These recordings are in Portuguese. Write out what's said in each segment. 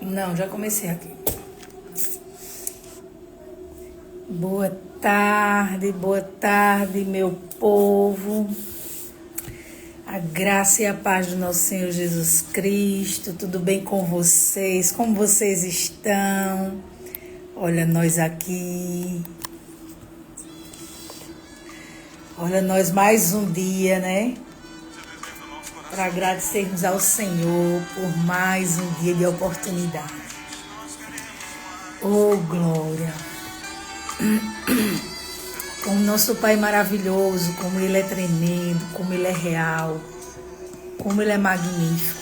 Não, já comecei aqui. Boa tarde, meu povo. A graça e a paz do nosso Senhor Jesus Cristo. Tudo bem com vocês? Como vocês estão? Olha nós aqui. Olha nós mais um dia, né? Para agradecermos ao Senhor por mais um dia de oportunidade. Oh, glória! Como nosso Pai é maravilhoso, como Ele é tremendo, como Ele é real, como Ele é magnífico.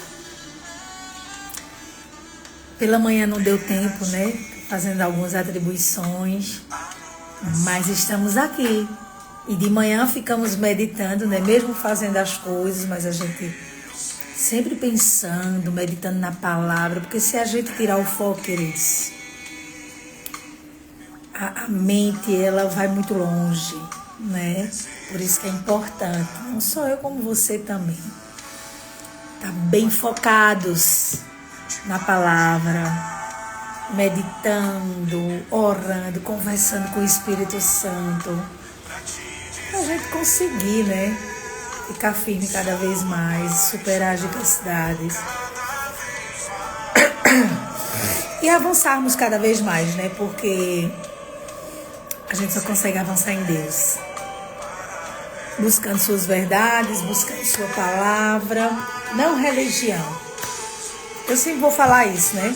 Pela manhã não deu tempo, né? Fazendo algumas atribuições, mas estamos aqui. E de manhã ficamos meditando, né? Mesmo fazendo as coisas, mas a gente sempre pensando, meditando na palavra, porque se a gente tirar o foco, queridos, a mente, ela vai muito longe, né? Por isso que é importante, não só eu como você também, tá bem focados na palavra, meditando, orando, conversando com o Espírito Santo, pra gente conseguir, né? Ficar firme cada vez mais, superar as adversidades e avançarmos cada vez mais, né? Porque a gente só consegue avançar em Deus, buscando suas verdades, buscando sua palavra, não religião. Eu sempre vou falar isso, né?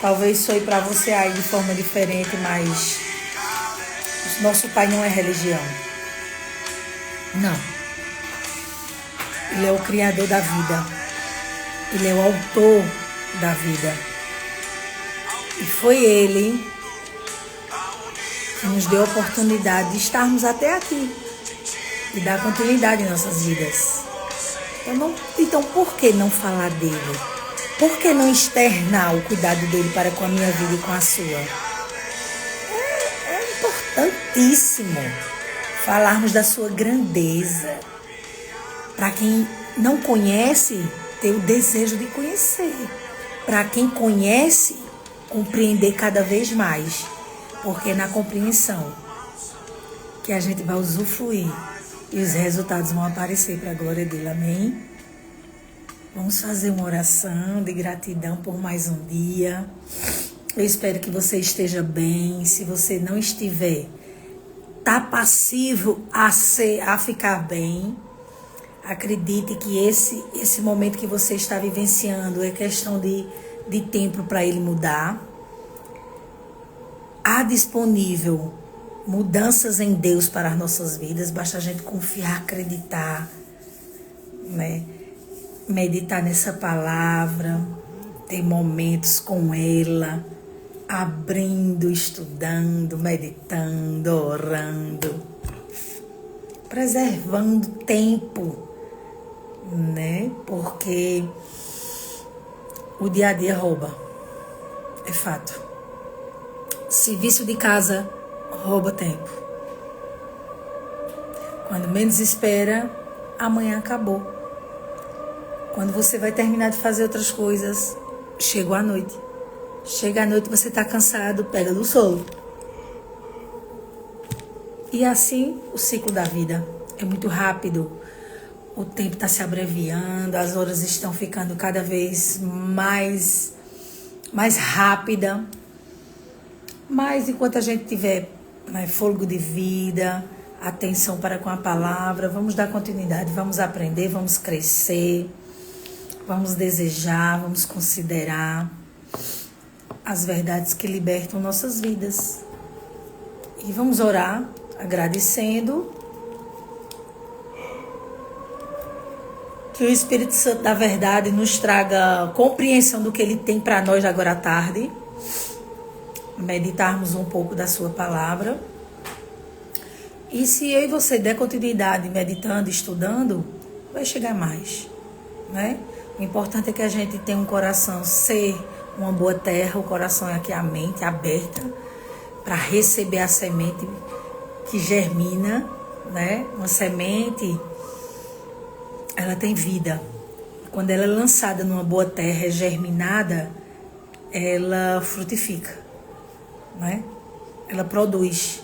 Talvez soe para você aí de forma diferente, mas nosso Pai não é religião. Não. Ele é o Criador da vida. Ele é o autor da vida. E foi Ele que nos deu a oportunidade de estarmos até aqui e dar continuidade em nossas vidas. Então por que não falar dele? Por que não externar o cuidado dele para com a minha vida e com a sua? É importantíssimo falarmos da sua grandeza. Para quem não conhece, ter o desejo de conhecer. Para quem conhece, compreender cada vez mais. Porque é na compreensão que a gente vai usufruir e os resultados vão aparecer para a glória dele. Amém? Vamos fazer uma oração de gratidão por mais um dia. Eu espero que você esteja bem. Se você não estiver, tá passivo a ficar bem. Acredite que esse momento que você está vivenciando é questão de tempo para ele mudar. Há disponível mudanças em Deus para as nossas vidas. Basta a gente confiar, acreditar, né? Meditar nessa palavra, ter momentos com ela, abrindo, estudando, meditando, orando, preservando tempo, né? Porque o dia a dia rouba, é fato. Serviço de casa rouba tempo. Quando menos espera, amanhã acabou. Quando você vai terminar de fazer outras coisas, chegou a noite. Chega a noite, você está cansado, pega no sono. E assim o ciclo da vida é muito rápido. O tempo está se abreviando, as horas estão ficando cada vez mais rápida. Mas enquanto a gente tiver fôlego de vida, atenção para com a palavra, vamos dar continuidade, vamos aprender, vamos crescer, vamos desejar, vamos considerar as verdades que libertam nossas vidas. E vamos orar agradecendo que o Espírito Santo da verdade nos traga compreensão do que Ele tem para nós agora à tarde. Meditarmos um pouco da sua palavra. E se eu e você der continuidade meditando, estudando, vai chegar mais, né? O importante é que a gente tenha um coração, ser uma boa terra, o coração é aqui, a mente aberta para receber a semente que germina, né? Uma semente, ela tem vida. Quando ela é lançada numa boa terra, é germinada, ela frutifica, né? Ela produz.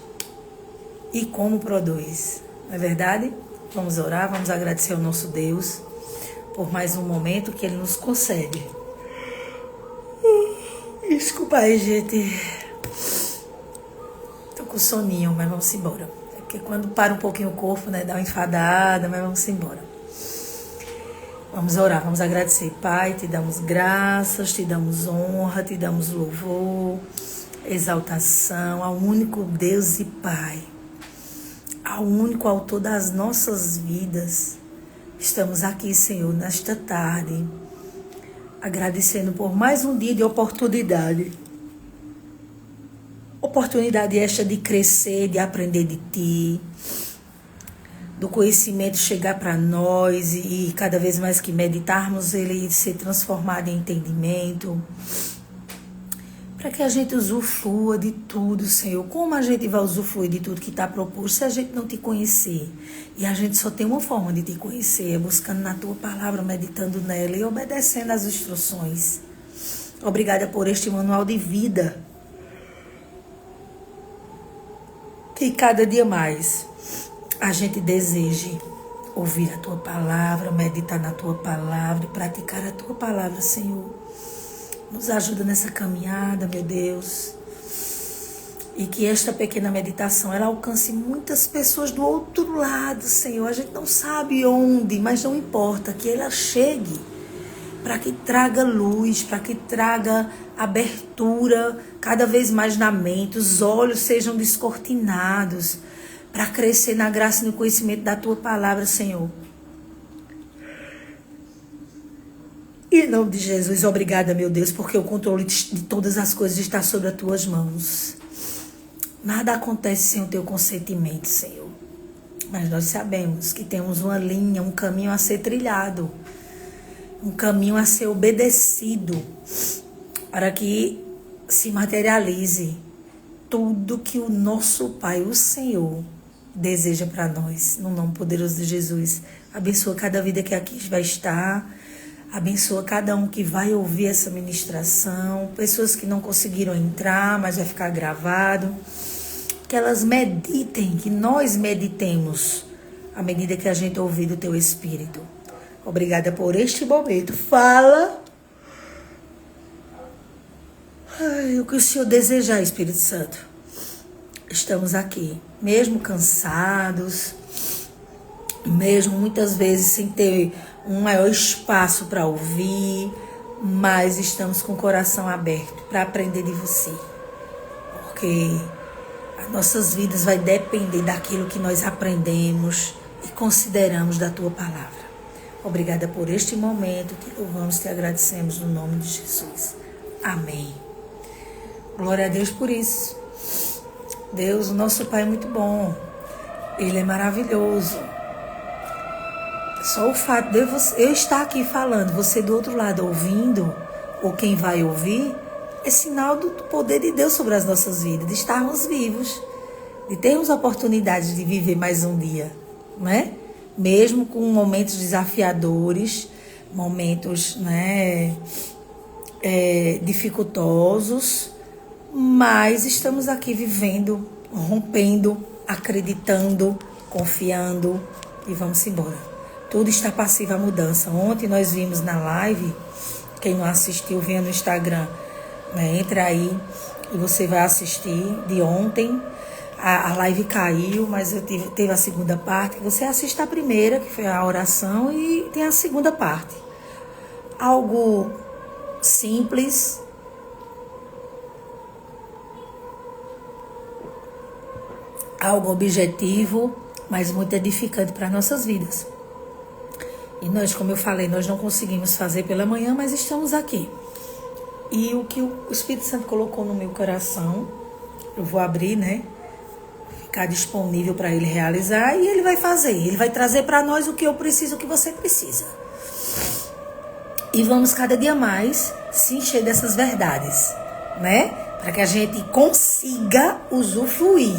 E como produz? Não é verdade? Vamos orar, vamos agradecer ao nosso Deus por mais um momento que Ele nos concede. Desculpa aí, gente. Tô com soninho, mas vamos embora. É porque quando para um pouquinho o corpo, né, dá uma enfadada, mas vamos embora. Vamos orar, vamos agradecer. Pai, te damos graças, te damos honra, te damos louvor, exaltação ao único Deus e Pai, ao único autor das nossas vidas. Estamos aqui, Senhor, nesta tarde, agradecendo por mais um dia de oportunidade. Oportunidade esta de crescer, de aprender de Ti, do conhecimento chegar para nós e cada vez mais que meditarmos, ele ser transformado em entendimento, para que a gente usufrua de tudo, Senhor. Como a gente vai usufruir de tudo que está proposto se a gente não Te conhecer? E a gente só tem uma forma de Te conhecer, é buscando na Tua palavra, meditando nela e obedecendo às instruções. Obrigada por este manual de vida, que cada dia mais a gente deseje ouvir a Tua palavra, meditar na Tua palavra e praticar a Tua palavra, Senhor. Nos ajuda nessa caminhada, meu Deus. E que esta pequena meditação, ela alcance muitas pessoas do outro lado, Senhor. A gente não sabe onde, mas não importa. Que ela chegue para que traga luz, para que traga abertura cada vez mais na mente. Os olhos sejam descortinados para crescer na graça e no conhecimento da Tua palavra, Senhor. Em nome de Jesus, obrigada, meu Deus, porque o controle de todas as coisas está sobre as Tuas mãos. Nada acontece sem o Teu consentimento, Senhor. Mas nós sabemos que temos uma linha, um caminho a ser trilhado, um caminho a ser obedecido, para que se materialize tudo que o nosso Pai, o Senhor, deseja para nós. No nome poderoso de Jesus, abençoa cada vida que aqui vai estar. Abençoa cada um que vai ouvir essa ministração, pessoas que não conseguiram entrar, mas vai ficar gravado. Que elas meditem, que nós meditemos à medida que a gente ouvir do Teu Espírito. Obrigada por este momento. Fala o que o Senhor desejar, Espírito Santo. Estamos aqui, mesmo cansados, mesmo muitas vezes sem ter um maior espaço para ouvir, mas estamos com o coração aberto para aprender de Você, porque as nossas vidas vai depender daquilo que nós aprendemos e consideramos da Tua palavra. Obrigada por este momento, te louvamos e te agradecemos no nome de Jesus. Amém. Glória a Deus por isso. Deus, o nosso Pai, é muito bom. Ele é maravilhoso. Só o fato de eu estar aqui falando, você do outro lado ouvindo, ou quem vai ouvir, é sinal do poder de Deus sobre as nossas vidas, de estarmos vivos, de termos a oportunidade de viver mais um dia, né? Mesmo com momentos desafiadores, momentos, né, dificultosos, mas estamos aqui vivendo, rompendo, acreditando, confiando e vamos embora. Tudo está passivo à mudança. Ontem nós vimos na live, quem não assistiu, venha no Instagram, né? Entra aí e você vai assistir de ontem. A live caiu, mas teve a segunda parte. Você assiste a primeira, que foi a oração, e tem a segunda parte. Algo simples, algo objetivo, mas muito edificante para nossas vidas. E nós, como eu falei, nós não conseguimos fazer pela manhã, mas estamos aqui. E o que o Espírito Santo colocou no meu coração, eu vou abrir, né? Ficar disponível para Ele realizar e Ele vai fazer. Ele vai trazer para nós o que eu preciso, o que você precisa. E vamos cada dia mais se encher dessas verdades, né? Para que a gente consiga usufruir.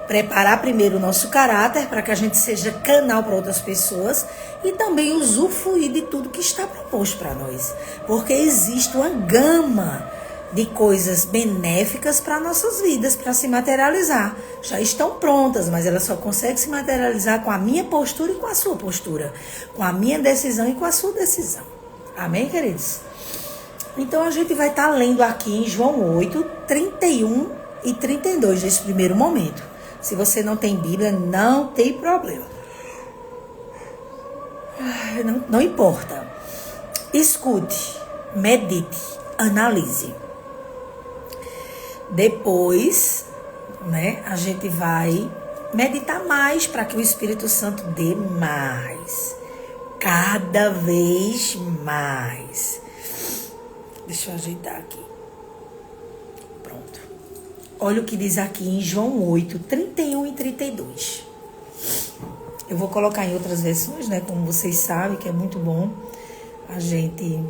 Preparar primeiro o nosso caráter para que a gente seja canal para outras pessoas e também usufruir de tudo que está proposto para nós. Porque existe uma gama de coisas benéficas para nossas vidas, para se materializar. Já estão prontas, mas elas só conseguem se materializar com a minha postura e com a sua postura, com a minha decisão e com a sua decisão. Amém, queridos? Então a gente vai estar lendo aqui em João 8, 31 e 32, nesse primeiro momento. Se você não tem Bíblia, não tem problema. Não importa. Escute, medite, analise. Depois, a gente vai meditar mais para que o Espírito Santo dê mais. Cada vez mais. Deixa eu ajeitar aqui. Pronto. Olha o que diz aqui em João 8, 31 e 32. Eu vou colocar em outras versões, como vocês sabem, que é muito bom a gente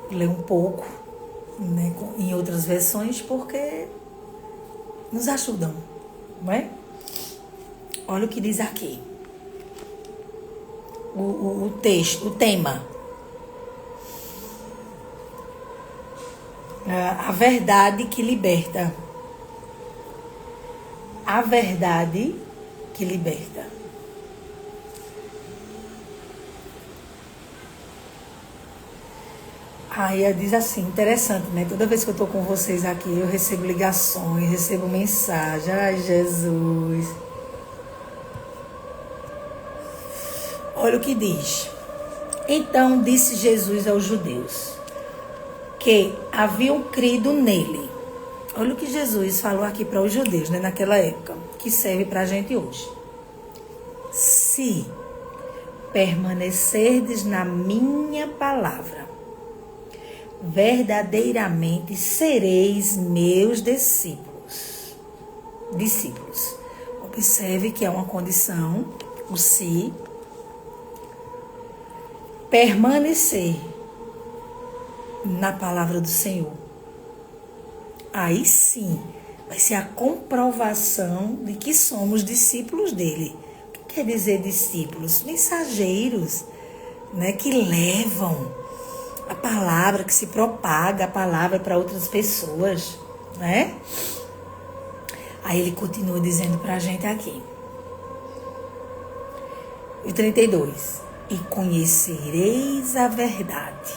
ler um pouco, em outras versões, porque nos ajudam, não é? Olha o que diz aqui. O texto, o tema. A verdade que liberta. A verdade que liberta. Aí diz assim, interessante, Toda vez que eu estou com vocês aqui, eu recebo ligações, recebo mensagem. Ai, Jesus. Olha o que diz. Então disse Jesus aos judeus que haviam crido nele. Olha o que Jesus falou aqui para os judeus, naquela época, que serve para a gente hoje. Se permanecerdes na minha palavra, verdadeiramente sereis meus discípulos. Discípulos. Observe que é uma condição, o se. Permanecer na palavra do Senhor. Aí sim, vai ser a comprovação de que somos discípulos dele. O que quer dizer discípulos? Mensageiros, que levam a palavra, que se propaga a palavra para outras pessoas, Aí ele continua dizendo para a gente aqui. E 32. E conhecereis a verdade,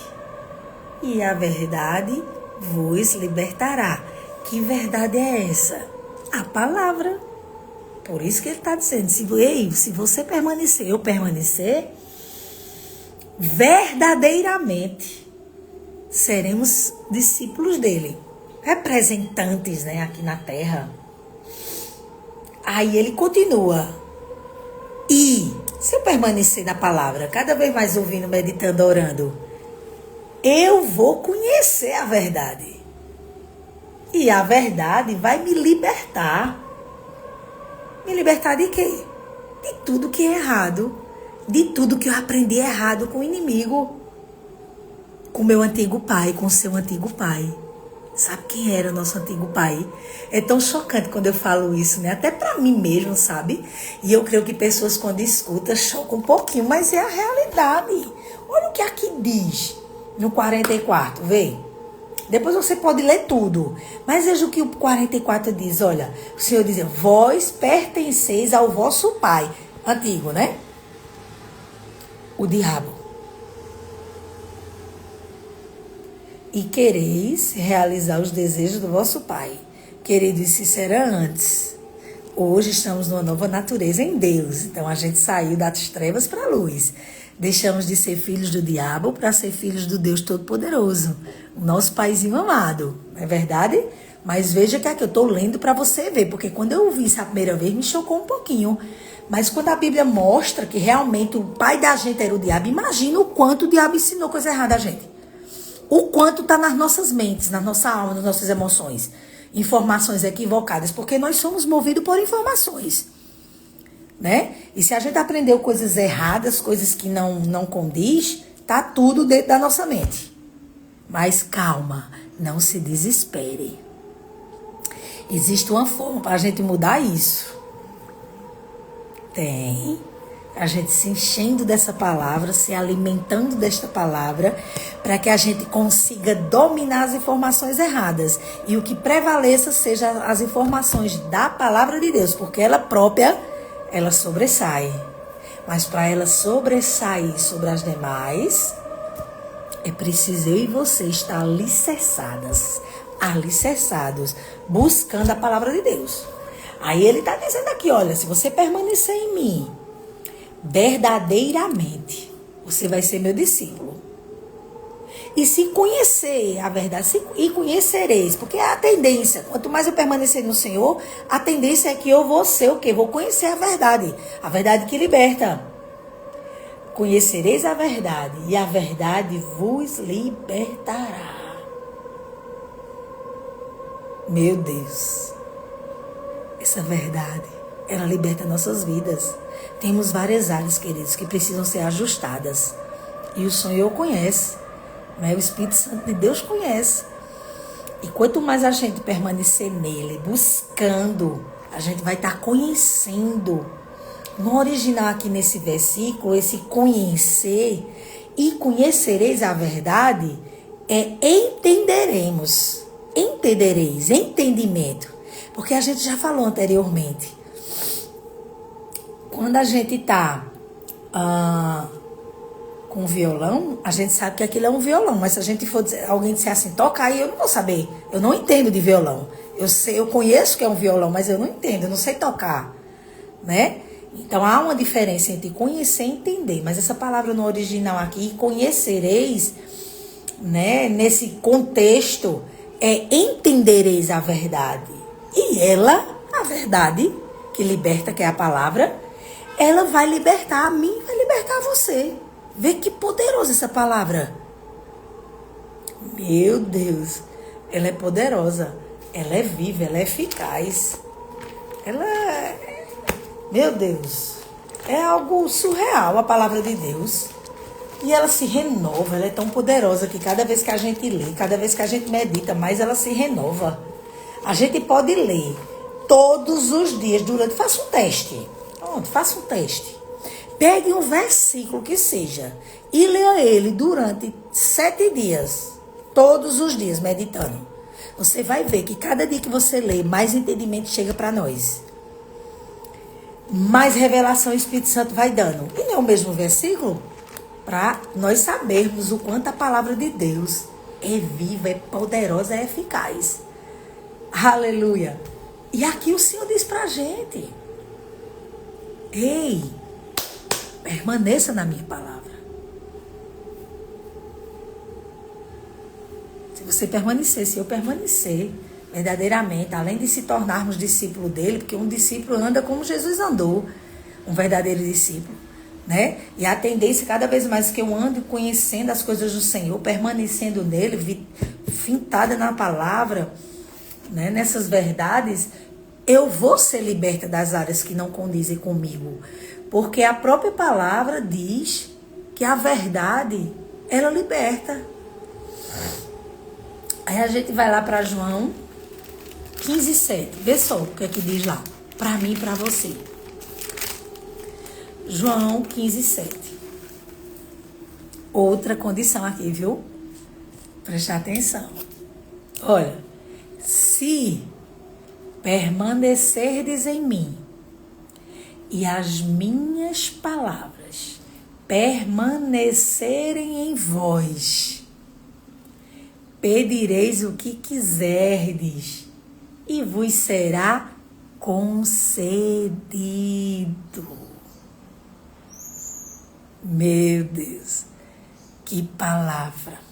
e a verdade vos libertará. Que verdade é essa? A palavra. Por isso que ele está dizendo, se você permanecer, eu permanecer, verdadeiramente seremos discípulos dele, representantes, aqui na terra. Aí ele continua. E se eu permanecer na palavra, cada vez mais ouvindo, meditando, orando, eu vou conhecer a verdade. E a verdade vai me libertar. Me libertar de quê? De tudo que é errado. De tudo que eu aprendi errado com o inimigo. Com meu antigo pai, com o seu antigo pai. Sabe quem era o nosso antigo pai? É tão chocante quando eu falo isso, Até pra mim mesmo, sabe? E eu creio que pessoas quando escutam chocam um pouquinho, mas é a realidade. Olha o que aqui diz no 44, vê? Depois você pode ler tudo. Mas veja o que o 44 diz. Olha, o Senhor diz, vós pertenceis ao vosso pai. Antigo, O diabo. E quereis realizar os desejos do vosso pai. Querido, isso era antes. Hoje estamos numa nova natureza em Deus. Então a gente saiu das trevas para a luz. Deixamos de ser filhos do diabo para ser filhos do Deus Todo-Poderoso. O nosso paizinho amado. Não é verdade? Mas veja que aqui eu estou lendo para você ver. Porque quando eu ouvi isso a primeira vez, me chocou um pouquinho. Mas quando a Bíblia mostra que realmente o pai da gente era o diabo, imagina o quanto o diabo ensinou coisa errada a gente. O quanto está nas nossas mentes, na nossa alma, nas nossas emoções. Informações equivocadas, porque nós somos movidos por informações. E se a gente aprendeu coisas erradas, coisas que não condiz, tá tudo dentro da nossa mente. Mas calma, não se desespere. Existe uma forma para a gente mudar isso. Tem. A gente se enchendo dessa palavra, se alimentando desta palavra, para que a gente consiga dominar as informações erradas. E o que prevaleça seja as informações da palavra de Deus, porque ela própria, ela sobressai. Mas para ela sobressair sobre as demais, é preciso eu e você estar alicerçados, buscando a palavra de Deus. Aí ele está dizendo aqui, olha, se você permanecer em mim, verdadeiramente, você vai ser meu discípulo. E se conhecer a verdade, e conhecereis, porque é a tendência, quanto mais eu permanecer no Senhor, a tendência é que eu vou ser o quê? Vou conhecer a verdade que liberta. Conhecereis a verdade, e a verdade vos libertará. Meu Deus, essa verdade, ela liberta nossas vidas. Temos várias áreas, queridos, que precisam ser ajustadas. E o Senhor conhece, né? O Espírito Santo de Deus conhece. E quanto mais a gente permanecer nele, buscando, a gente vai estar conhecendo. No original aqui nesse versículo, esse conhecer e conhecereis a verdade é entenderemos. Entendereis, entendimento. Porque a gente já falou anteriormente. Quando a gente está com violão, a gente sabe que aquilo é um violão. Mas se a gente for dizer, alguém disser assim, toca aí, eu não vou saber. Eu não entendo de violão. Eu conheço que é um violão, mas eu não entendo, eu não sei tocar. Né? Então há uma diferença entre conhecer e entender. Mas essa palavra no original aqui, conhecereis, né, nesse contexto, é entendereis a verdade. E ela, a verdade, que liberta, que é a palavra, ela vai libertar a mim, vai libertar você. Vê que poderosa essa palavra. Meu Deus, ela é poderosa, ela é viva, ela é eficaz. Ela é... Meu Deus, é algo surreal a palavra de Deus. E ela se renova, ela é tão poderosa que cada vez que a gente lê, cada vez que a gente medita, mais ela se renova. A gente pode ler todos os dias, faça um teste. Pronto, faça um teste. Pegue um versículo que seja e leia ele durante 7 dias, todos os dias, meditando. Você vai ver que cada dia que você lê, mais entendimento chega para nós. Mais revelação o Espírito Santo vai dando. E não é o mesmo versículo? Para nós sabermos o quanto a palavra de Deus é viva, é poderosa, é eficaz. Aleluia. E aqui o Senhor diz pra gente: ei, permaneça na minha palavra. Se você permanecer, se eu permanecer verdadeiramente, além de se tornarmos discípulo dele, porque um discípulo anda como Jesus andou, um verdadeiro discípulo, né? E a tendência, cada vez mais que eu ando conhecendo as coisas do Senhor, permanecendo nele, fintada na palavra, né? Nessas verdades, eu vou ser liberta das áreas que não condizem comigo. Porque a própria palavra diz que a verdade, ela liberta. Aí a gente vai lá para João 15:7. Vê só o que é que diz lá. Para mim e para você. João 15:7. Outra condição aqui, viu? Prestar atenção. Olha. Se permanecerdes em mim e as minhas palavras permanecerem em vós, pedireis o que quiserdes e vos será concedido. Meu Deus, que palavra.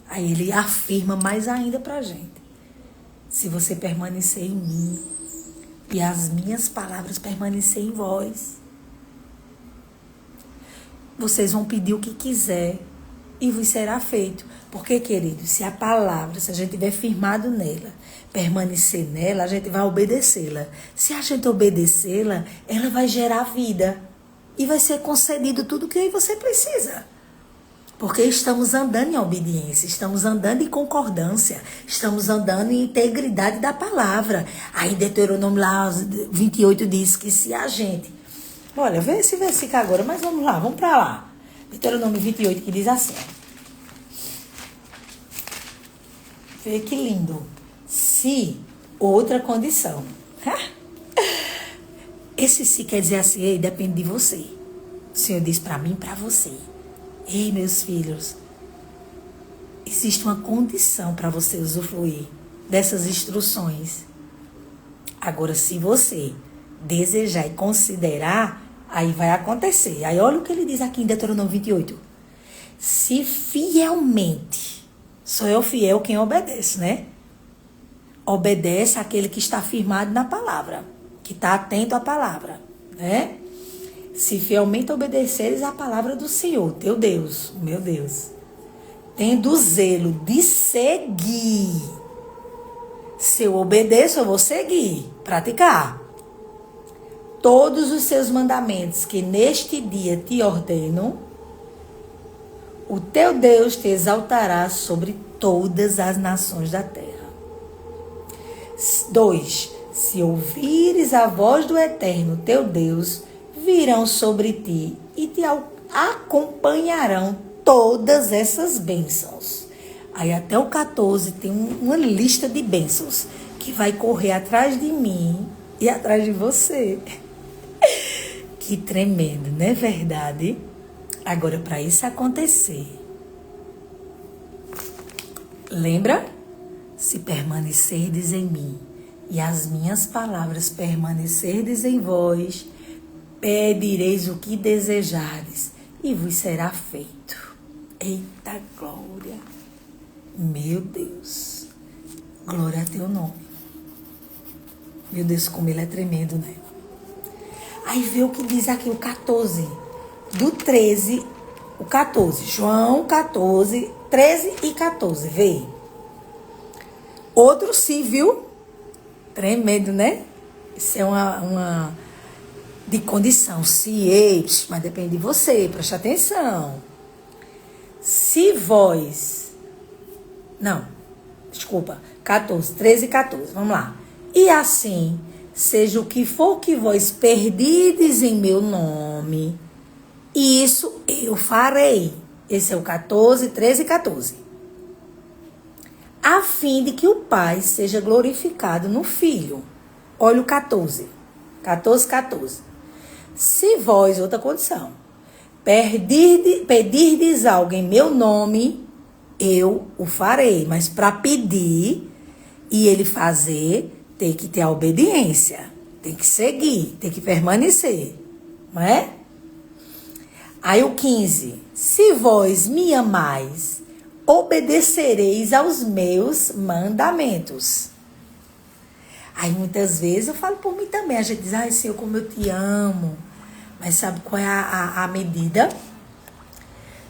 Aí ele afirma mais ainda pra gente. Se você permanecer em mim e as minhas palavras permanecerem em vós, vocês vão pedir o que quiser e vos será feito. Porque, querido, se a palavra, se a gente estiver firmado nela, permanecer nela, a gente vai obedecê-la. Se a gente obedecê-la, ela vai gerar vida. E vai ser concedido tudo o que você precisa. Porque estamos andando em obediência, estamos andando em concordância, estamos andando em integridade da palavra. Aí Deuteronômio lá 28 diz que se a gente Olha, vê esse versículo agora, mas vamos lá, vamos para lá. Deuteronômio 28, que diz assim. Vê que lindo. Se, outra condição. Esse se quer dizer assim, ei, depende de você. O Senhor diz para mim e para você. Ei, meus filhos, existe uma condição para você usufruir dessas instruções. Agora, se você desejar e considerar, aí vai acontecer. Aí olha o que ele diz aqui em Deuteronômio 28. Se fielmente, sou eu fiel quem obedece, né? Obedece aquele que está firmado na palavra, que está atento à palavra, né? Se fielmente obedeceres à palavra do Senhor, teu Deus, meu Deus, tendo zelo de seguir. Se eu obedeço, eu vou seguir, praticar todos os seus mandamentos que neste dia te ordeno, o teu Deus te exaltará sobre todas as nações da terra. 2. Se ouvires a voz do Eterno, teu Deus, virão sobre ti e te acompanharão todas essas bênçãos. Aí até o 14 tem uma lista de bênçãos que vai correr atrás de mim e atrás de você. Que tremendo, não é verdade? Agora, para isso acontecer, lembra? Se permanecerdes em mim e as minhas palavras permanecerdes em vós, pedireis o que desejares e vos será feito. Eita glória! Meu Deus! Glória a teu nome. Meu Deus, como ele é tremendo, né? Aí vê o que diz aqui o 14. Do 13, o 14. João 14, 13 e 14. Vê. Outro sim, viu? Tremendo, né? Isso é uma de condição. Se eis, mas depende de você, preste atenção. Se vós... Não, desculpa. 14, 13 e 14. Vamos lá. E assim, seja o que for que vós perdides em meu nome, isso eu farei. Esse é o 14, 13 e 14. A fim de que o Pai seja glorificado no Filho. Olha o 14. 14, 14. Se vós, outra condição, pedirdes algo em meu nome, eu o farei. Mas para pedir e ele fazer, tem que ter a obediência. Tem que seguir, tem que permanecer. Não é? Aí o 15. Se vós me amais, obedecereis aos meus mandamentos. Aí muitas vezes eu falo por mim também. A gente diz, ai Senhor, como eu te amo. Mas sabe qual é a medida?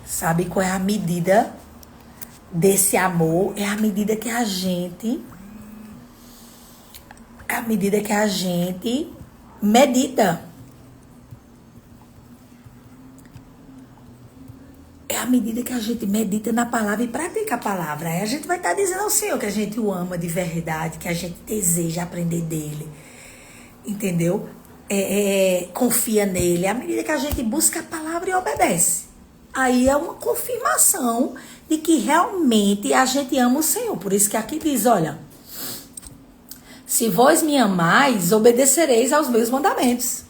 Sabe qual é a medida desse amor? É a medida que a gente... É a medida que a gente medita. É a medida que a gente medita na palavra e pratica a palavra. Aí a gente vai estar dizendo ao Senhor que a gente o ama de verdade, que a gente deseja aprender dele. Entendeu? Confia nele. É a medida que a gente busca a palavra e obedece. Aí é uma confirmação de que realmente a gente ama o Senhor. Por isso que aqui diz, olha, se vós me amais, obedecereis aos meus mandamentos.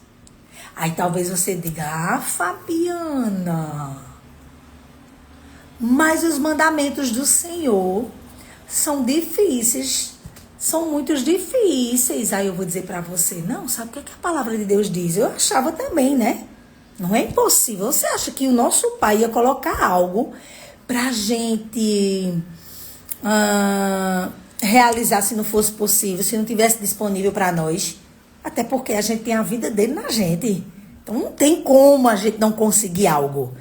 Aí talvez você diga, Fabiana, mas os mandamentos do Senhor são difíceis, são muito difíceis. Aí eu vou dizer para você, não, sabe o que a palavra de Deus diz? Eu achava também, né? Não é impossível. Você acha que o nosso Pai ia colocar algo pra gente realizar se não fosse possível, se não tivesse disponível para nós? Até porque a gente tem a vida dele na gente. Então não tem como a gente não conseguir algo,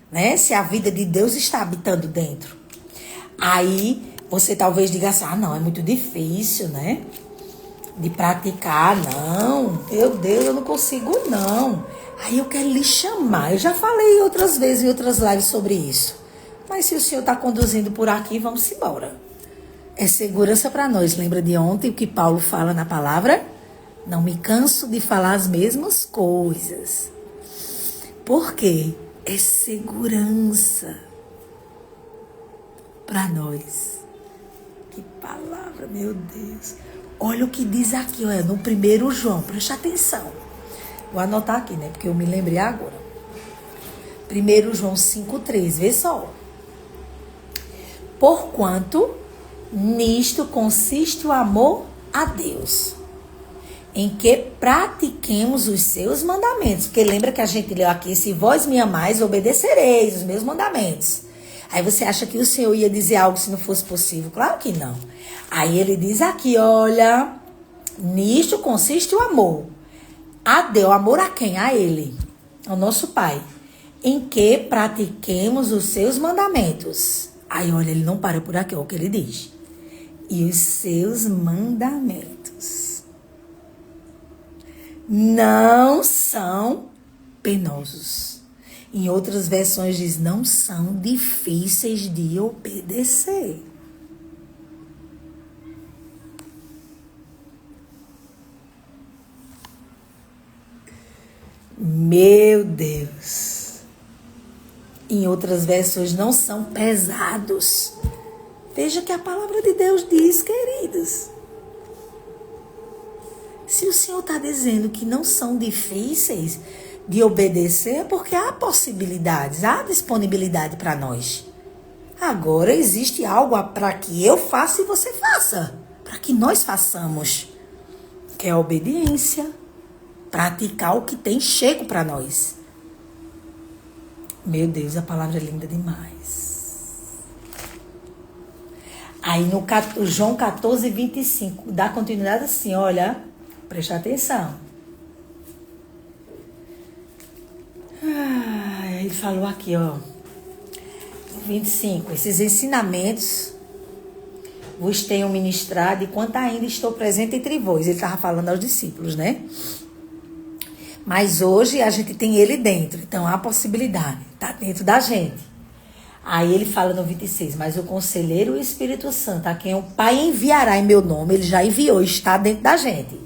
né? Se a vida de Deus está habitando dentro. Aí você talvez diga assim, não, é muito difícil, né? De praticar, não. Meu Deus, eu não consigo, não. Aí eu quero lhe chamar. Eu já falei outras vezes em outras lives sobre isso. Mas se o Senhor está conduzindo por aqui, vamos embora. É segurança para nós. Lembra de ontem o que Paulo fala na palavra? Não me canso de falar as mesmas coisas. Por quê? É segurança para nós. Que palavra, meu Deus. Olha o que diz aqui, olha, no 1 João, presta atenção. Vou anotar aqui, né? Porque eu me lembrei agora. 1 João 5,3, vê só. Porquanto nisto consiste o amor a Deus, em que pratiquemos os seus mandamentos. Porque lembra que a gente leu aqui, se vós me amais, obedecereis os meus mandamentos. Aí você acha que o Senhor ia dizer algo se não fosse possível? Claro que não. Aí ele diz aqui, olha, nisto consiste o amor a Deus. Amor a quem? A Ele, ao nosso Pai. Em que pratiquemos os seus mandamentos. Aí, olha, ele não para por aqui, é o que ele diz. E os seus mandamentos não são penosos. Em outras versões diz, não são difíceis de obedecer. Meu Deus. Em outras versões não são pesados. Veja que a palavra de Deus diz, queridos. Se o Senhor está dizendo que não são difíceis de obedecer, é porque há possibilidades, há disponibilidade para nós. Agora existe algo para que eu faça e você faça. Para que nós façamos. Que é a obediência. Praticar o que tem chego para nós. Meu Deus, a palavra é linda demais. Aí no João 14:25, dá continuidade assim, olha, presta atenção. Ele falou aqui, ó, 25, esses ensinamentos vos tenho ministrado enquanto ainda estou presente entre vós. Ele estava falando aos discípulos, né? Mas hoje a gente tem ele dentro, então há possibilidade, está dentro da gente. Aí ele fala no 26, mas o Conselheiro, o Espírito Santo, a quem o Pai enviará em meu nome, ele já enviou, está dentro da gente.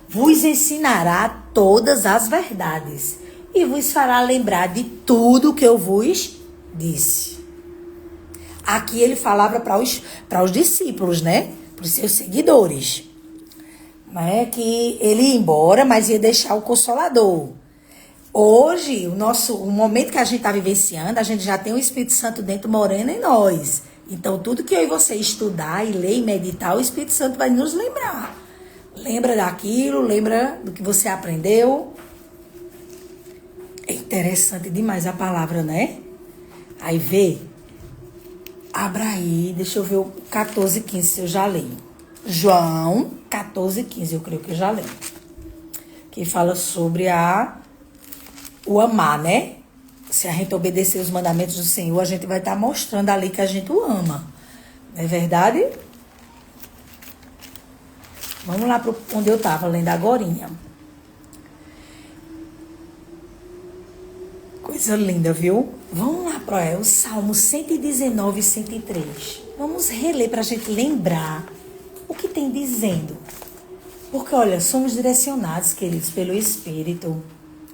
Vos ensinará todas as verdades e vos fará lembrar de tudo que eu vos disse. Aqui ele falava para os discípulos, né? Para os seus seguidores. Que ele ia embora, mas ia deixar o Consolador. Hoje, o momento que a gente está vivenciando, a gente já tem o Espírito Santo dentro morando em nós. Então, tudo que eu e você estudar e ler e meditar, o Espírito Santo vai nos lembrar. Lembra daquilo, lembra do que você aprendeu. É interessante demais a palavra, né? Aí vê. Abra aí, deixa eu ver o 14:15 se eu já leio. João 14:15, eu creio que eu já leio. Que fala sobre o amar, né? Se a gente obedecer os mandamentos do Senhor, a gente vai estar mostrando ali que a gente o ama. Não é verdade? Vamos lá para onde eu estava lendo agorinha. Coisa linda, viu? Vamos lá para o Salmo 119 e 103. Vamos reler para a gente lembrar o que tem dizendo. Porque, olha, somos direcionados, queridos, pelo Espírito.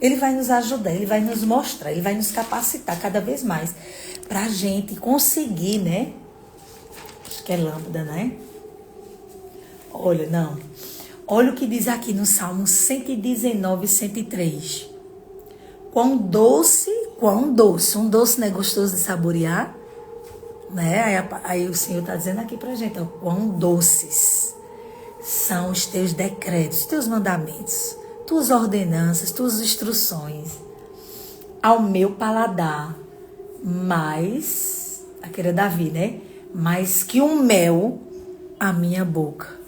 Ele vai nos ajudar, ele vai nos mostrar, ele vai nos capacitar cada vez mais para a gente conseguir, né? Acho que é lâmpada, né? Olha, não. Olha o que diz aqui no Salmo 119 e 103. Quão doce, um doce não é gostoso de saborear, né? Aí o Senhor está dizendo aqui pra gente, ó, quão doces são os teus decretos, os teus mandamentos, tuas ordenanças, tuas instruções, ao meu paladar, mais, aquele é Davi, né? Mais que um mel à minha boca.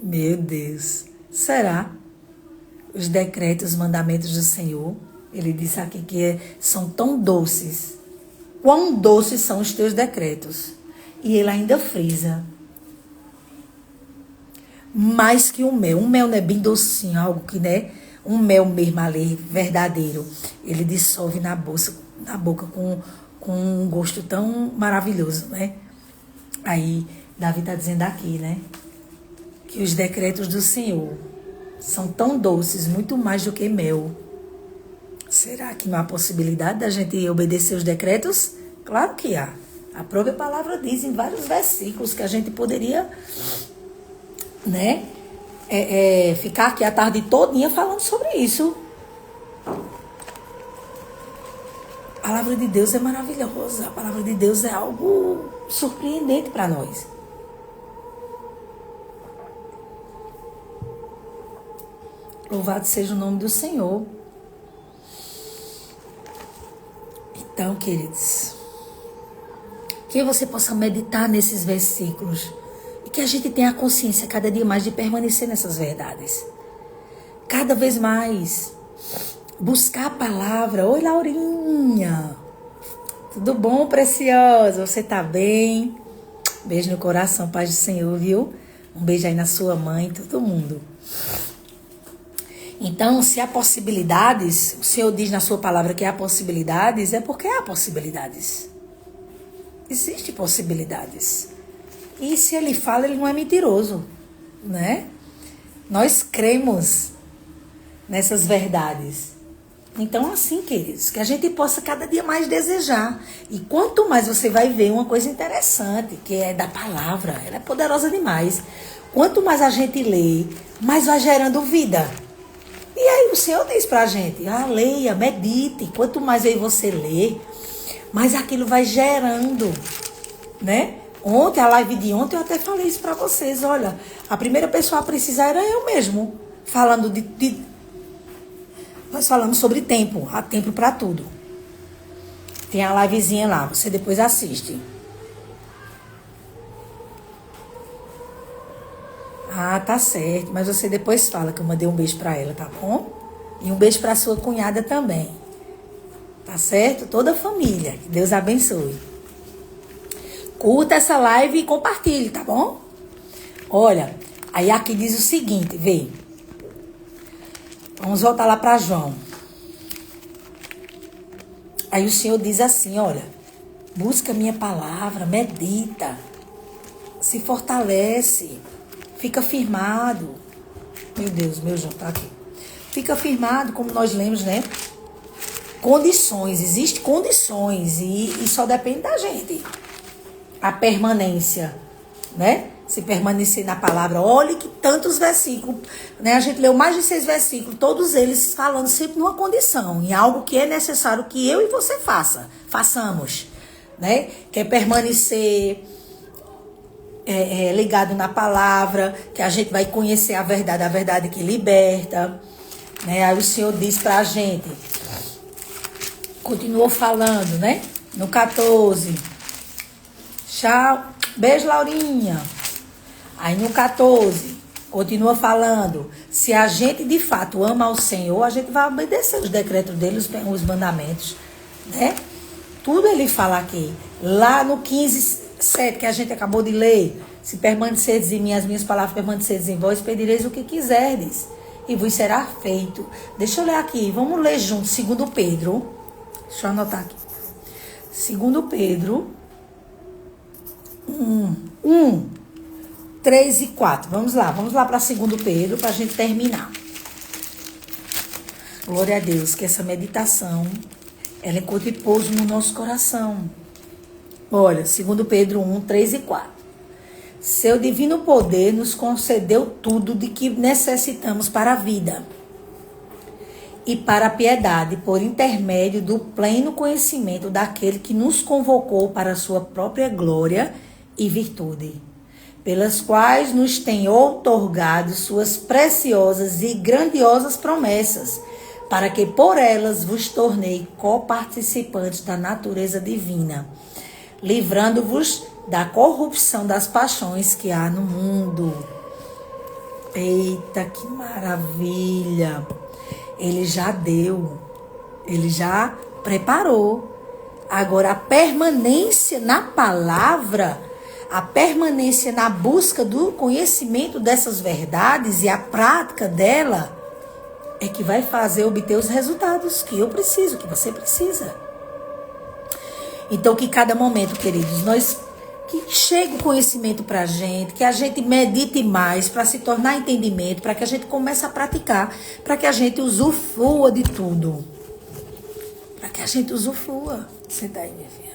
Meu Deus, será? Os decretos, os mandamentos do Senhor, ele disse aqui que são tão doces. Quão doces são os teus decretos. E ele ainda frisa. Mais que um mel. Um mel não é bem docinho, algo que, né? Um mel mesmo ali, verdadeiro. Ele dissolve na boca com um gosto tão maravilhoso, né? Aí, Davi está dizendo aqui, né? Que os decretos do Senhor são tão doces, muito mais do que mel. Será que não há possibilidade da gente obedecer os decretos? Claro que há. A própria palavra diz em vários versículos que a gente poderia, né, ficar aqui a tarde todinha falando sobre isso. A palavra de Deus é maravilhosa. A palavra de Deus é algo surpreendente para nós. Louvado seja o nome do Senhor. Então, queridos, que você possa meditar nesses versículos e que a gente tenha a consciência cada dia mais de permanecer nessas verdades. Cada vez mais buscar a palavra. Oi, Laurinha. Tudo bom, preciosa? Você tá bem? Beijo no coração, paz do Senhor, viu? Um beijo aí na sua mãe, todo mundo. Então, se há possibilidades, o Senhor diz na sua palavra que há possibilidades, é porque há possibilidades. Existem possibilidades. E se ele fala, ele não é mentiroso, né? Nós cremos nessas verdades. Então, assim, queridos, que a gente possa cada dia mais desejar. E quanto mais você vai ver uma coisa interessante, que é da palavra, ela é poderosa demais. Quanto mais a gente lê, mais vai gerando vida. E aí o Senhor diz pra gente, leia, medite. Quanto mais aí você lê, mais aquilo vai gerando, né? Ontem, a live de ontem, eu até falei isso pra vocês. Olha, a primeira pessoa a precisar era eu mesmo. Falando nós falamos sobre tempo. Há tempo pra tudo. Tem a livezinha lá, você depois assiste. Ah, tá certo. Mas você depois fala que eu mandei um beijo pra ela, tá bom? E um beijo pra sua cunhada também. Tá certo? Toda a família. Que Deus abençoe. Curta essa live e compartilhe, tá bom? Olha, aí aqui diz o seguinte, vê. Vamos voltar lá pra João. Aí o Senhor diz assim, olha. Busca minha palavra, medita. Se fortalece. Fica firmado. Meu Deus, meu João tá aqui. Fica firmado, como nós lemos, né? Condições, existem condições e só depende da gente. A permanência, né? Se permanecer na palavra. Olhe que tantos versículos, né? A gente leu mais de 6 versículos, todos eles falando sempre numa condição, em algo que é necessário que eu e você façamos, né? Que é permanecer ligado na palavra, que a gente vai conhecer a verdade que liberta, né? Aí o Senhor diz pra gente, continuou falando, né? No 14. Tchau. Beijo, Laurinha. Aí no 14, continua falando. Se a gente de fato ama ao Senhor, a gente vai obedecer os decretos dele, os mandamentos, né? Tudo ele fala aqui. Lá no 15:7, que a gente acabou de ler. Se permanecerdes em mim, as minhas palavras permanecerdes em vós, pedireis o que quiserdes, e vos será feito. Deixa eu ler aqui, vamos ler junto, 2 Pedro. Deixa eu anotar aqui. 2 Pedro 3 e 4. Vamos lá para 2 Pedro, para a gente terminar. Glória a Deus, que essa meditação, ela encontre pouso no nosso coração. Olha, 2 Pedro 3 e 4. Seu divino poder nos concedeu tudo de que necessitamos para a vida e para a piedade, por intermédio do pleno conhecimento daquele que nos convocou para a sua própria glória e virtude, pelas quais nos tem outorgado suas preciosas e grandiosas promessas, para que por elas vos tornei coparticipantes da natureza divina, livrando-vos da corrupção das paixões que há no mundo. Eita, que maravilha! Ele já deu, ele já preparou. Agora, a permanência na palavra, a permanência na busca do conhecimento dessas verdades e a prática dela é que vai fazer obter os resultados que eu preciso, que você precisa. Então, que cada momento, queridos, que chegue o conhecimento para a gente, que a gente medite mais para se tornar entendimento, para que a gente comece a praticar, para que a gente usufrua de tudo. a gente usufrua. Senta aí, minha filha.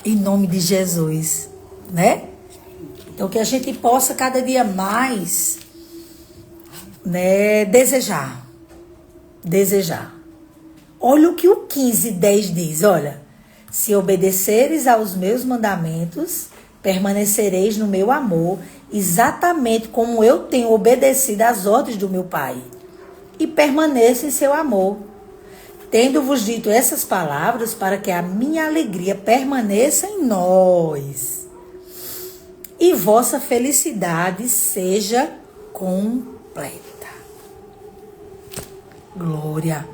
Em nome de Jesus, né? Então, que a gente possa cada dia mais, né, desejar. Olha o que o 15:10 diz, olha. Se obedeceres aos meus mandamentos, permanecereis no meu amor, exatamente como eu tenho obedecido às ordens do meu Pai. E permaneça em seu amor. Tendo-vos dito essas palavras, para que a minha alegria permaneça em nós e vossa felicidade seja completa. Glória,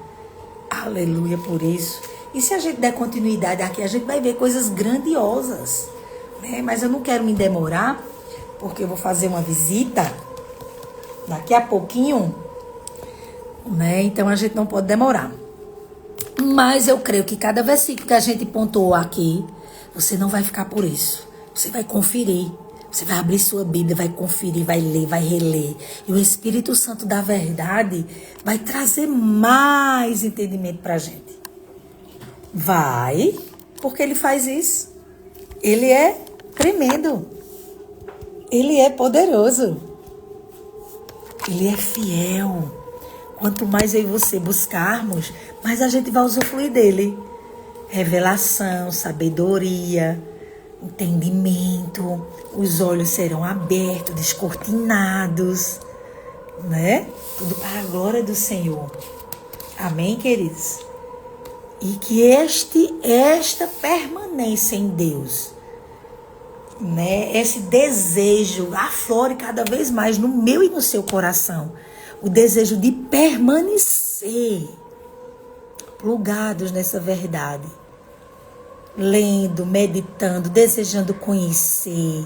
aleluia por isso. E se a gente der continuidade aqui, a gente vai ver coisas grandiosas, né? Mas eu não quero me demorar, porque eu vou fazer uma visita daqui a pouquinho, né? Então a gente não pode demorar. Mas eu creio que cada versículo que a gente pontuou aqui, você não vai ficar por isso. Você vai conferir. Você vai abrir sua Bíblia, vai conferir, vai ler, vai reler. E o Espírito Santo da verdade vai trazer mais entendimento pra gente. Vai, porque ele faz isso. Ele é tremendo. Ele é poderoso. Ele é fiel. Quanto mais eu e você buscarmos, mais a gente vai usufruir dele. Revelação, sabedoria, entendimento. Os olhos serão abertos, descortinados, né? Tudo para a glória do Senhor. Amém, queridos? E que esta permanência em Deus, né? Esse desejo aflore cada vez mais no meu e no seu coração. O desejo de permanecer plugados nessa verdade. Lendo, meditando, desejando conhecer,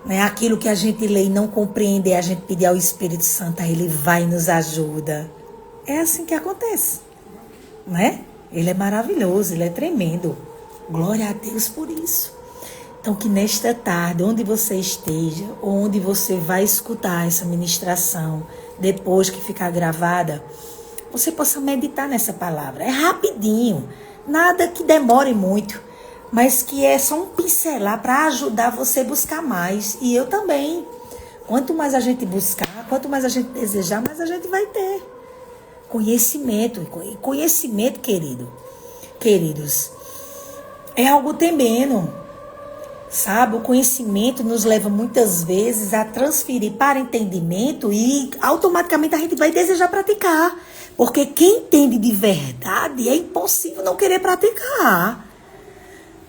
né? Aquilo que a gente lê e não compreende, a gente pedir ao Espírito Santo, ele vai e nos ajuda. É assim que acontece, né? Ele é maravilhoso, ele é tremendo. Glória a Deus por isso. Então, que nesta tarde, onde você esteja, onde você vai escutar essa ministração, depois que ficar gravada, você possa meditar nessa palavra. É rapidinho, nada que demore muito, mas que é só um pincelar para ajudar você a buscar mais. E eu também. Quanto mais a gente buscar, quanto mais a gente desejar, mais a gente vai ter. Conhecimento, queridos, é algo tremendo, sabe? O conhecimento nos leva muitas vezes a transferir para entendimento e automaticamente a gente vai desejar praticar, porque quem entende de verdade é impossível não querer praticar,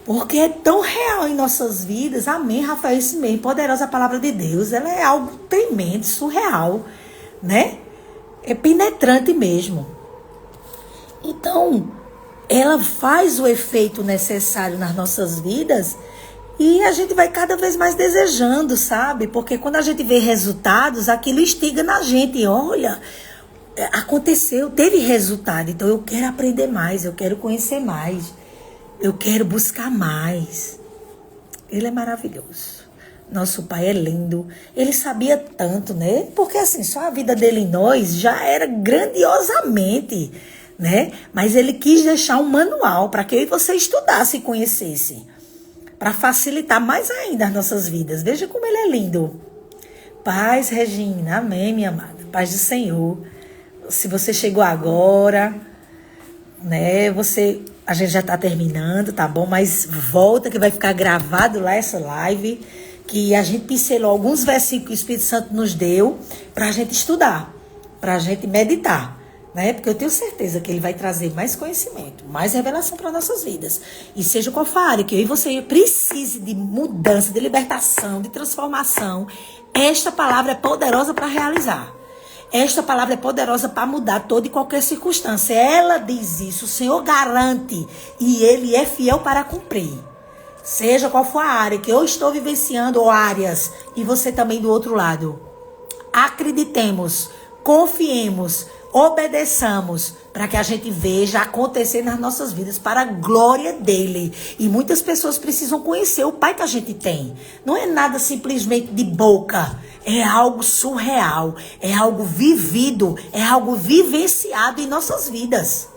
porque é tão real em nossas vidas. Amém, Rafael? Isso mesmo, poderosa a palavra de Deus, ela é algo tremendo, surreal, né? É penetrante mesmo. Então, ela faz o efeito necessário nas nossas vidas e a gente vai cada vez mais desejando, sabe? Porque quando a gente vê resultados, aquilo instiga na gente. Olha, aconteceu, teve resultado. Então, eu quero aprender mais, eu quero conhecer mais, eu quero buscar mais. Ele é maravilhoso. Nosso Pai é lindo. Ele sabia tanto, né? Porque assim, só a vida dele em nós já era grandiosamente, né? Mas ele quis deixar um manual para que eu e você estudasse e conhecesse. Para facilitar mais ainda as nossas vidas. Veja como ele é lindo. Paz, Regina. Amém, minha amada. Paz do Senhor. Se você chegou agora, né? A gente já está terminando, tá bom? Mas volta que vai ficar gravado lá essa live, que a gente pincelou alguns versículos que o Espírito Santo nos deu para a gente estudar, para a gente meditar, né? Porque eu tenho certeza que ele vai trazer mais conhecimento, mais revelação para nossas vidas. E seja qual for a área que eu e você precise de mudança, de libertação, de transformação, esta palavra é poderosa para realizar. Esta palavra é poderosa para mudar toda e qualquer circunstância. Ela diz isso, o Senhor garante e ele é fiel para cumprir. Seja qual for a área que eu estou vivenciando ou áreas, e você também do outro lado. Acreditemos, confiemos, obedeçamos, para que a gente veja acontecer nas nossas vidas para a glória dele. E muitas pessoas precisam conhecer o Pai que a gente tem. Não é nada simplesmente de boca, é algo surreal, é algo vivido, é algo vivenciado em nossas vidas.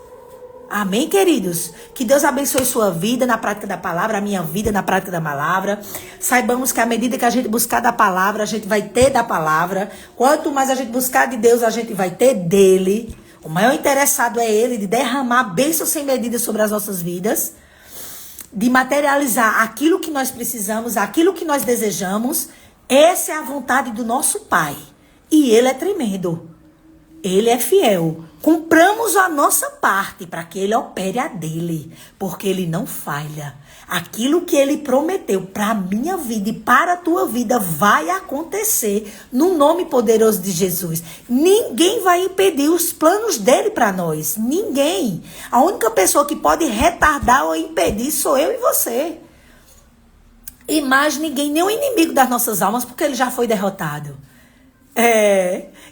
Amém, queridos? Que Deus abençoe sua vida na prática da palavra, a minha vida na prática da palavra. Saibamos que à medida que a gente buscar da palavra, a gente vai ter da palavra. Quanto mais a gente buscar de Deus, a gente vai ter dele. O maior interessado é ele, de derramar bênçãos sem medida sobre as nossas vidas, de materializar aquilo que nós precisamos, aquilo que nós desejamos. Essa é a vontade do nosso Pai. E ele é tremendo. Ele é fiel. Cumpramos a nossa parte para que ele opere a dele, porque ele não falha. Aquilo que ele prometeu para a minha vida e para a tua vida vai acontecer no nome poderoso de Jesus. Ninguém vai impedir os planos dele para nós. Ninguém. A única pessoa que pode retardar ou impedir sou eu e você. E mais ninguém, nem o inimigo das nossas almas, porque ele já foi derrotado.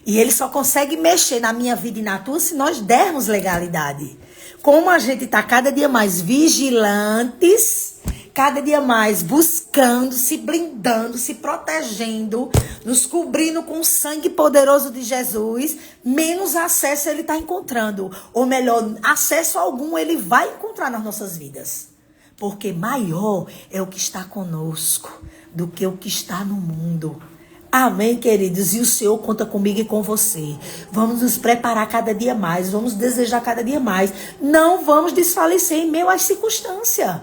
E ele só consegue mexer na minha vida e na tua se nós dermos legalidade. Como a gente está cada dia mais vigilantes, cada dia mais buscando, se blindando, se protegendo, nos cobrindo com o sangue poderoso de Jesus, menos acesso ele está encontrando. Ou melhor, acesso algum ele vai encontrar nas nossas vidas. Porque maior é o que está conosco do que o que está no mundo. Amém, queridos? E o Senhor conta comigo e com você. Vamos nos preparar cada dia mais. Vamos desejar cada dia mais. Não vamos desfalecer em meio às circunstâncias.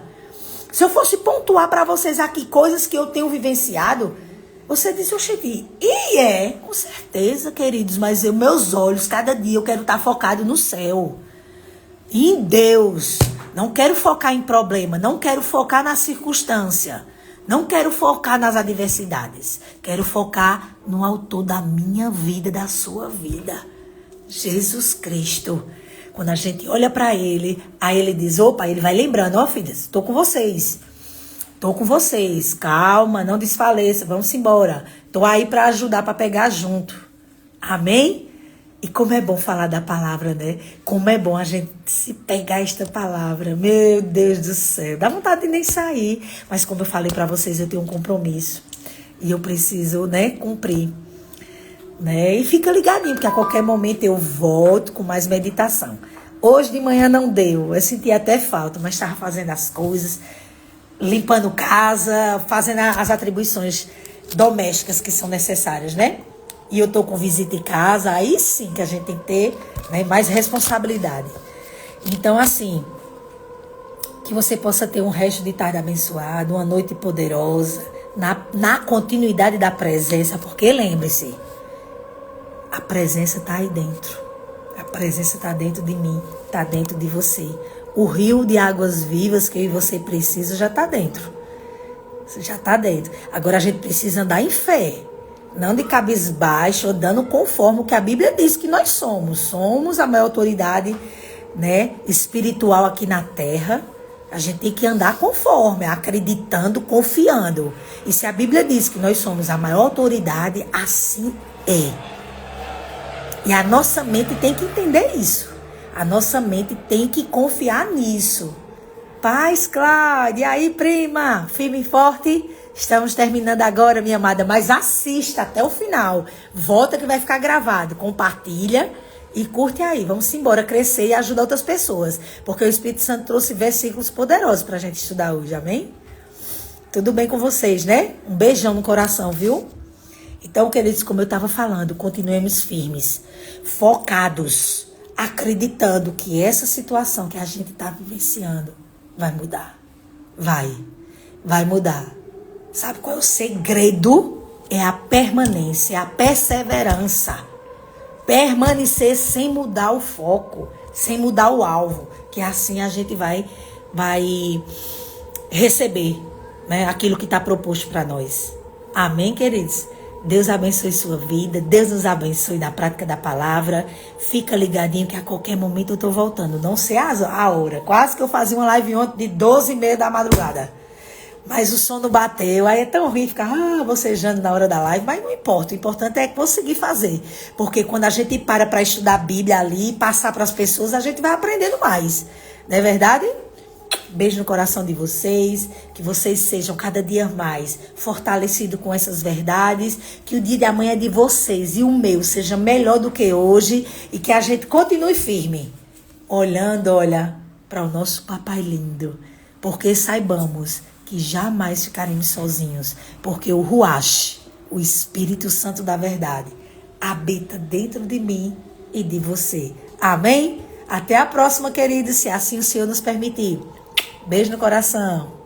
Se eu fosse pontuar para vocês aqui coisas que eu tenho vivenciado, você disse, oxente, com certeza, queridos, mas meus olhos, cada dia eu quero estar focado no céu. Em Deus. Não quero focar em problema. Não quero focar na circunstância. Não quero focar nas adversidades. Quero focar no autor da minha vida, da sua vida. Jesus Cristo. Quando a gente olha para ele, aí ele diz, opa, ele vai lembrando, ó filhas, estou com vocês. Estou com vocês. Calma, não desfaleça, vamos embora. Estou aí para ajudar, para pegar junto. Amém? E como é bom falar da palavra, né? Como é bom a gente se pegar esta palavra. Meu Deus do céu. Dá vontade de nem sair. Mas como eu falei para vocês, eu tenho um compromisso. E eu preciso, né, cumprir. Né? E fica ligadinho, porque a qualquer momento eu volto com mais meditação. Hoje de manhã não deu. Eu senti até falta, mas estava fazendo as coisas. Limpando casa, fazendo as atribuições domésticas que são necessárias, né? E eu tô com visita em casa, aí sim que a gente tem que ter, né, mais responsabilidade. Então, assim, que você possa ter um resto de tarde abençoado, uma noite poderosa, na continuidade da presença, porque lembre-se, a presença tá aí dentro. A presença tá dentro de mim, tá dentro de você. O rio de águas vivas que eu e você precisa já tá dentro. Já tá dentro. Agora a gente precisa andar em fé. Não de cabisbaixo, andando conforme o que a Bíblia diz que nós somos. Somos a maior autoridade, né, espiritual aqui na terra. A gente tem que andar conforme, acreditando, confiando. E se a Bíblia diz que nós somos a maior autoridade, assim é. E a nossa mente tem que entender isso. A nossa mente tem que confiar nisso. Paz, Cláudia. E aí, prima? Firme e forte? Estamos terminando agora, minha amada, mas assista até o final. Volta que vai ficar gravado. Compartilha e curte aí. Vamos embora crescer e ajudar outras pessoas. Porque o Espírito Santo trouxe versículos poderosos pra gente estudar hoje, amém? Tudo bem com vocês, né? Um beijão no coração, viu? Então, queridos, como eu estava falando, continuemos firmes, focados, acreditando que essa situação que a gente está vivenciando vai mudar. Vai mudar. Sabe qual é o segredo? É a permanência, a perseverança. Permanecer sem mudar o foco, sem mudar o alvo. Que assim a gente vai receber, né, aquilo que está proposto para nós. Amém, queridos? Deus abençoe sua vida. Deus nos abençoe na prática da palavra. Fica ligadinho que a qualquer momento eu estou voltando. Não sei a hora. Quase que eu fazia uma live ontem de 12h30 da madrugada. Mas o sono bateu, aí é tão ruim ficar bocejando na hora da live, mas não importa, o importante é conseguir fazer, porque quando a gente para estudar a Bíblia ali, passar para as pessoas, a gente vai aprendendo mais, não é verdade? Beijo no coração de vocês, que vocês sejam cada dia mais fortalecidos com essas verdades, que o dia de amanhã de vocês e o meu seja melhor do que hoje, e que a gente continue firme, olhando, para o nosso papai lindo, porque saibamos que jamais ficaremos sozinhos, porque o Ruach, o Espírito Santo da verdade, habita dentro de mim e de você. Amém? Até a próxima, queridos, se assim o Senhor nos permitir. Beijo no coração.